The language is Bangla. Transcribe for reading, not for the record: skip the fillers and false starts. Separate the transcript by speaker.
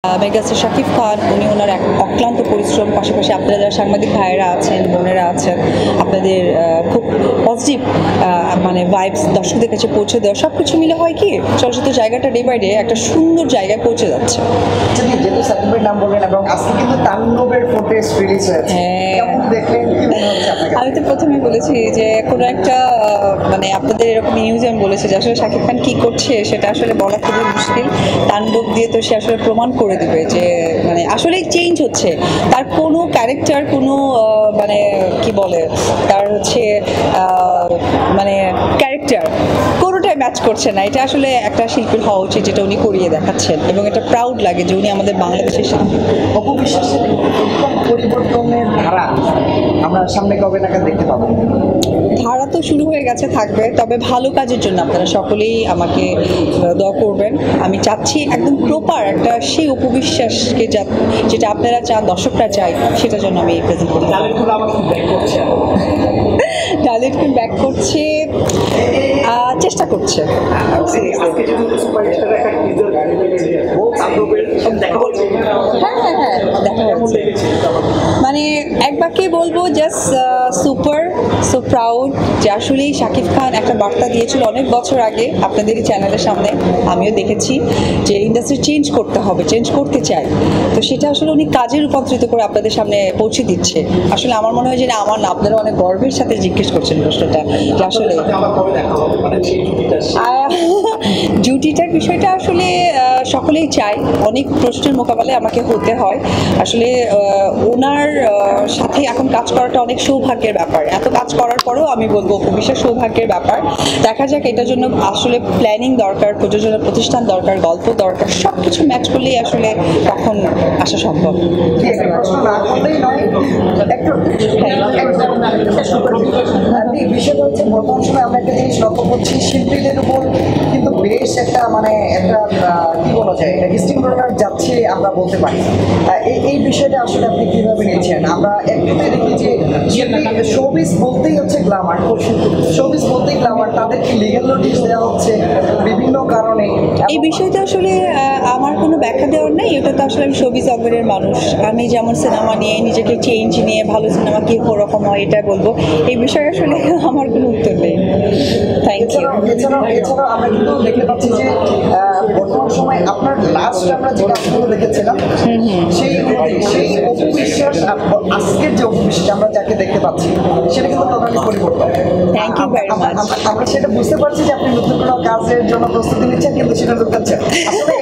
Speaker 1: মেগাস্টার শাকিব খান উনি ওনার এক অক্লান্ত পরিশ্রম, পাশাপাশি আপনারা যারা সাংবাদিক ভাইয়েরা আছেন, বোনেরা আছেন, আপনাদের খুব পজিটিভ মানে ভাইবস দর্শকদের কাছে পৌঁছে দেওয়া, সব কিছু মিলে হয় কি চলচ্চিত্র জায়গাটা ডে বাই ডে একটা সুন্দর জায়গায় পৌঁছে যাচ্ছে।
Speaker 2: যেহেতু সাকিবের নাম বললেন এবং আজকে কিন্তু তাণ্ডবের ফুটেজ রিলিজ হয়েছে, কেমন দেখলেন, কি মনে হচ্ছে আপনাকে?
Speaker 1: আমি তো প্রথমেই বলেছি যে কোনো একটা মানে আপনাদের এরকম মিউজিয়াম বলেছে যে আসলে শাকিব খান কী করছে সেটা আসলে বলা খুবই মুশকিল। তাণ্ডব দিয়ে তো সে আসলে প্রমাণ করে দেবে যে মানে আসলেই চেঞ্জ হচ্ছে তার কোনো ক্যারেক্টার, কোনো মানে কি বলে তার হচ্ছে মানে ক্যারেক্টার কোনোটাই ম্যাচ করছে না। এটা আসলে একটা শিল্পীর হওয়া উচিত, যেটা উনি করিয়ে দেখাচ্ছেন, এবং এটা প্রাউড লাগে যে উনি আমাদের বাংলাদেশের শিল্পী।
Speaker 2: অপবিশ্বাসের পরিবর্তনের ধারা আমরা সামনে কবে নাগাদ দেখতে পাবো?
Speaker 1: ধারা তো শুরু হয়ে গেছে, থাকবে, তবে ভালো কাজের জন্য আপনারা সকলেই আমাকে দোয়া করবেন। আমি চাচ্ছি একদম প্রপার একটা সেই অপবিশ্বাসকে যেটা আপনারা চান, দর্শকরা চাই, সেটার জন্য আমি প্রেজেন্ট করি। ট্যালেন্ট কোন ব্যাক করছে, চেষ্টা করছে। হ্যাঁ, দেখা হচ্ছে। মানে এক বাক্যে বলবো জাস্ট সুপার, সো প্রাউড যে আসলেই শাকিব খান একটা বার্তা দিয়েছিল অনেক বছর আগে আপনাদেরই চ্যানেলের সামনে, আমিও দেখেছি যে ইন্ডাস্ট্রি চেঞ্জ করতে হবে, চেঞ্জ করতে চাই, তো সেটা আসলে উনি কাজে রূপান্তরিত করে আপনাদের সামনে পৌঁছে দিচ্ছে। আসলে আমার মনে হয় যে না, আমার না, আপনারা অনেক গর্বের সাথে জিজ্ঞেস করছেন প্রশ্নটা যে আসলে জুটিটার বিষয়টা আসলে সকলেই চায়। অনেক প্রশ্নের মোকাবেলায় আমাকে হতে হয় আসলে। ওনার সাথে এখন কাজ করাটা অনেক সৌভাগ্যের ব্যাপার। এত কাজ করার পরেও আমি বলবো বিশেষ সৌভাগ্যের ব্যাপার। দেখা যাক, এটার জন্য আসলে প্ল্যানিং দরকার, প্রযোজনা প্রতিষ্ঠান দরকার, গল্প দরকার, সব কিছু ম্যাচ করলেই আসলে তখন আসা সম্ভব।
Speaker 2: বিষয়টা হচ্ছে বর্তমান সময় আমরা একটা জিনিস লক্ষ্য করছি, শিল্পীদের উপর কিন্তু বেশ একটা মানে একটা কি বলা যায়, স্টিমরোলার যাচ্ছে আমরা বলতে পারি। এই বিষয়টা আসলে আপনি কিভাবে নিয়েছেন? আমরা একটুতে দেখি যে শোবিজ বলতেই হচ্ছে গ্ল্যামার, শোবিজ বলতেই গ্ল্যামার, তাদেরকে লিগ্যাল নোটিশ দেওয়া হচ্ছে বিভিন্ন কারণে।
Speaker 1: এই বিষয়টা আসলে আমার কোনো ব্যাখ্যা দেওয়ার নেই। এটা তো আসলে আমি শোবিজ অঙ্গনের মানুষ, আমি যেমন সিনেমা নিয়ে নিজেকে চেঞ্জ নিয়ে ভালো সিনেমা কী রকম হয় এটা বলবো। এই বিষয়ে আসলে আমার কোনো উত্তর নেই। Thank you.
Speaker 2: এছাড়াও আমরা কিন্তু দেখতে পাচ্ছি যে বর্তমান সময় আপনার লাস্ট আমরা যে কাজগুলো দেখেছিলাম সেই অপবিশ্বাস, আজকের যে অপবিশ্বাস আমরা যাকে দেখতে পাচ্ছি সেটা কিন্তু টোটালি পরিবর্তন।
Speaker 1: Thank you very much.
Speaker 2: আমরা সেটা বুঝতে পারছি যে আপনি নতুন কোনো কাজের জন্য প্রস্তুতি নিচ্ছেন, কিন্তু সেটা লুকাচ্ছেন আসলে।